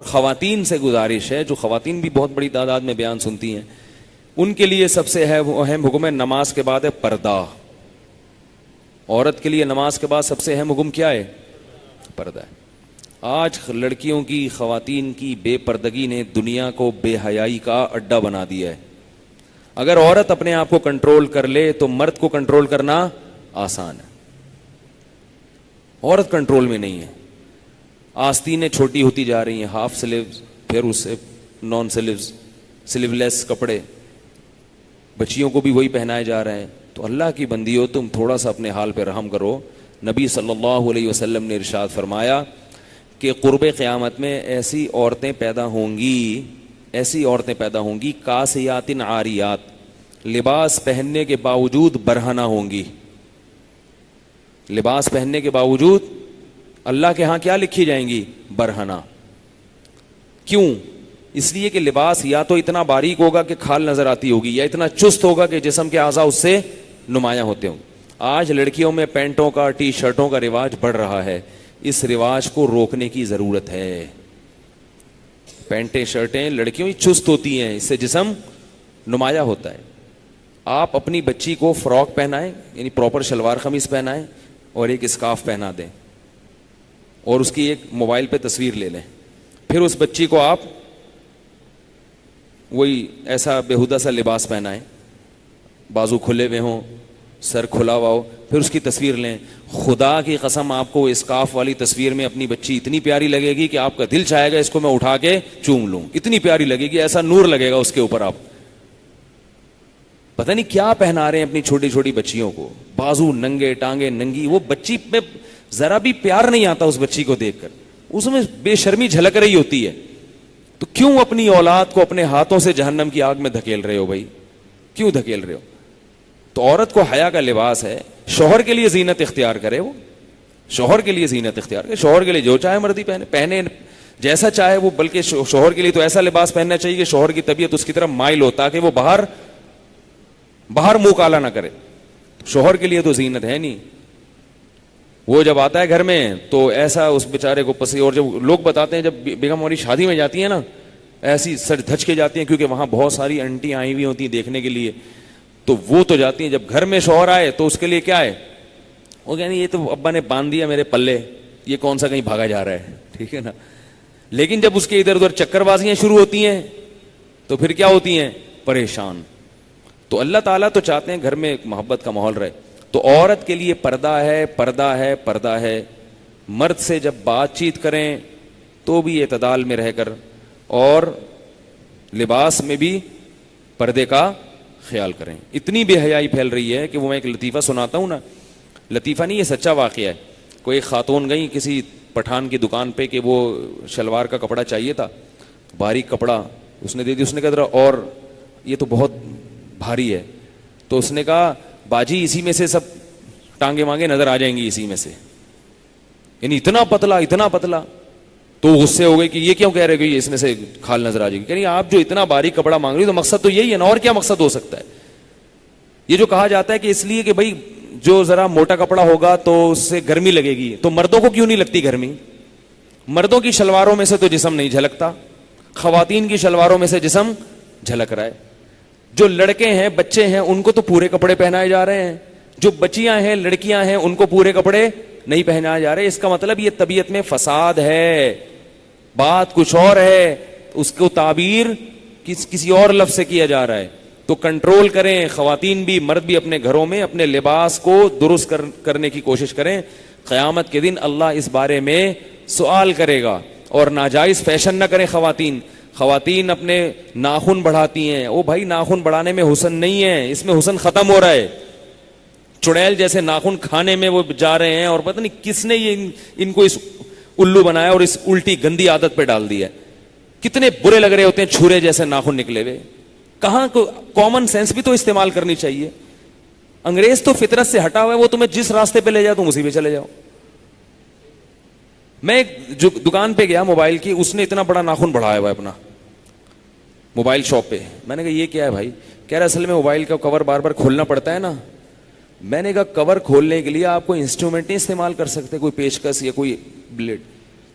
خواتین سے گزارش ہے, جو خواتین بھی بہت بڑی تعداد میں بیان سنتی ہیں, ان کے لیے سب سے اہم حکم ہے نماز کے بعد ہے پردہ. عورت کے لیے نماز کے بعد سب سے اہم حکم کیا ہے؟ پردہ ہے. آج لڑکیوں کی, خواتین کی بے پردگی نے دنیا کو بے حیائی کا اڈا بنا دیا ہے. اگر عورت اپنے آپ کو کنٹرول کر لے تو مرد کو کنٹرول کرنا آسان ہے. عورت کنٹرول میں نہیں ہے. آستینیں چھوٹی ہوتی جا رہی ہیں, ہاف سلیوز, پھر اس سے نان سلیوز, سلیو لیس کپڑے, بچیوں کو بھی وہی پہنائے جا رہے ہیں. تو اللہ کی بندیو, تم تھوڑا سا اپنے حال پہ رحم کرو. نبی صلی اللہ علیہ وسلم نے ارشاد فرمایا کہ قرب قیامت میں ایسی عورتیں پیدا ہوں گی, ایسی عورتیں پیدا ہوں گی کاسیات عاریات, لباس پہننے کے باوجود برہنہ ہوں گی. لباس پہننے کے باوجود اللہ کے ہاں کیا لکھی جائیں گی؟ برہنہ. کیوں؟ اس لیے کہ لباس یا تو اتنا باریک ہوگا کہ کھال نظر آتی ہوگی, یا اتنا چست ہوگا کہ جسم کے اعضاء اس سے نمایاں ہوتے ہوں. آج لڑکیوں میں پینٹوں کا, ٹی شرٹوں کا رواج بڑھ رہا ہے. اس رواج کو روکنے کی ضرورت ہے. پینٹیں شرٹیں لڑکیوں کی چست ہوتی ہیں, اس سے جسم نمایاں ہوتا ہے. آپ اپنی بچی کو فراک پہنائیں, یعنی پراپر شلوار قمیص پہنائیں اور ایک اسکارف پہنا دیں, اور اس کی ایک موبائل پہ تصویر لے لیں. پھر اس بچی کو آپ وہی ایسا بےہودہ سا لباس پہنائیں, بازو کھلے ہوئے ہوں, سر کھلا ہوا ہو, پھر اس کی تصویر لیں. خدا کی قسم آپ کو اسکارف والی تصویر میں اپنی بچی اتنی پیاری لگے گی کہ آپ کا دل چاہے گا اس کو میں اٹھا کے چوم لوں. اتنی پیاری لگے گی, ایسا نور لگے گا اس کے اوپر. آپ پتہ نہیں کیا پہنا رہے ہیں اپنی چھوٹی چھوٹی بچیوں کو, بازو ننگے, ٹانگیں ننگی. وہ بچی میں ذرا بھی پیار نہیں آتا اس بچی کو دیکھ کر, اس میں بے شرمی جھلک رہی ہوتی ہے. تو کیوں اپنی اولاد کو اپنے ہاتھوں سے جہنم کی آگ میں دھکیل رہے ہو بھائی؟ کیوں دھکیل رہے ہو؟ تو عورت کو حیا کا لباس ہے. شوہر کے لیے زینت اختیار کرے, وہ شوہر کے لیے زینت اختیار کرے. شوہر کے لیے جو چاہے مرضی پہنے جیسا چاہے وہ. بلکہ شوہر کے لیے تو ایسا لباس پہننا چاہیے کہ شوہر کی طبیعت اس کی طرف مائل ہو, تاکہ وہ باہر منہ کالا نہ کرے. شوہر کے لیے تو زینت ہے نہیں. وہ جب آتا ہے گھر میں تو ایسا اس بیچارے کو پسی. اور جب لوگ بتاتے ہیں جب بیگم والی شادی میں جاتی ہیں نا, ایسی سر دھچ کے جاتی ہیں, کیونکہ وہاں بہت ساری انٹی آئی ہوئی ہوتی ہیں دیکھنے کے لیے. تو وہ تو جاتی ہیں. جب گھر میں شوہر آئے تو اس کے لیے کیا ہے؟ وہ کہتے ہیں یہ تو ابا نے باندھ دیا میرے پلے, یہ کون سا کہیں بھاگا جا رہا ہے, ٹھیک ہے نا. لیکن جب اس کے ادھر ادھر چکر بازیاں شروع ہوتی ہیں تو پھر کیا ہوتی ہیں؟ پریشان. تو اللہ تعالیٰ تو چاہتے ہیں گھر میں ایک محبت کا ماحول رہے. تو عورت کے لیے پردہ ہے, پردہ ہے, پردہ ہے. مرد سے جب بات چیت کریں تو بھی اعتدال میں رہ کر, اور لباس میں بھی پردے کا خیال کریں. اتنی بے حیائی پھیل رہی ہے کہ وہ میں ایک لطیفہ سناتا ہوں نا. لطیفہ نہیں, یہ سچا واقعہ ہے. کوئی ایک خاتون گئی کسی پٹھان کی دکان پہ کہ وہ شلوار کا کپڑا چاہیے تھا, باریک کپڑا. اس نے دے دی. اس نے کہا ذرا, اور یہ تو بہت بھاری ہے. تو اس نے کہا باجی اسی میں سے سب ٹانگیں مانگے نظر آ جائیں گی, اسی میں سے. یعنی اتنا پتلا, اتنا پتلا. تو غصے ہو گئے کہ یہ کیوں کہہ رہے کہ اس میں سے کھال نظر آ جائے گی. یعنی آپ جو اتنا باریک کپڑا مانگ رہی تو مقصد تو یہی ہے نا, اور کیا مقصد ہو سکتا ہے؟ یہ جو کہا جاتا ہے کہ اس لیے کہ بھائی جو ذرا موٹا کپڑا ہوگا تو اس سے گرمی لگے گی. تو مردوں کو کیوں نہیں لگتی گرمی؟ مردوں کی شلواروں میں سے تو جسم نہیں جھلکتا, خواتین کی شلواروں میں سے جسم جھلک رہا ہے. جو لڑکے ہیں, بچے ہیں, ان کو تو پورے کپڑے پہنائے جا رہے ہیں. جو بچیاں ہیں, لڑکیاں ہیں, ان کو پورے کپڑے نہیں پہنائے جا رہے. اس کا مطلب یہ طبیعت میں فساد ہے, بات کچھ اور ہے, اس کو تعبیر کسی اور لفظ سے کیا جا رہا ہے. تو کنٹرول کریں, خواتین بھی مرد بھی اپنے گھروں میں اپنے لباس کو درست کرنے کی کوشش کریں. قیامت کے دن اللہ اس بارے میں سوال کرے گا. اور ناجائز فیشن نہ کریں خواتین اپنے ناخن بڑھاتی ہیں. او بھائی, ناخن بڑھانے میں حسن نہیں ہے, اس میں حسن ختم ہو رہا ہے. چڑیل جیسے ناخن کھانے میں وہ جا رہے ہیں, اور پتہ نہیں کس نے یہ ان کو اس الو بنایا اور اس الٹی گندی عادت پہ ڈال دیا. کتنے برے لگ رہے ہوتے ہیں چھرے جیسے ناخن نکلے ہوئے. کہاں کو کامن سینس بھی تو استعمال کرنی چاہیے. انگریز تو فطرت سے ہٹا ہوا ہے, وہ تمہیں جس راستے پہ لے جاؤ تم اسی پہ چلے جاؤ. میں ایک جو دکان پہ گیا موبائل کی, اس نے اتنا بڑا ناخن بڑھایا ہوا ہے اپنا موبائل شاپ پہ. میں نے کہا یہ کیا ہے بھائی؟ کہہ رہا اصل میں موبائل کا کور بار بار کھولنا پڑتا ہے نا. میں نے کہا کور کھولنے کے لیے آپ کوئی انسٹرومنٹ نہیں استعمال کر سکتے, کوئی پیچکس یا کوئی بلیڈ؟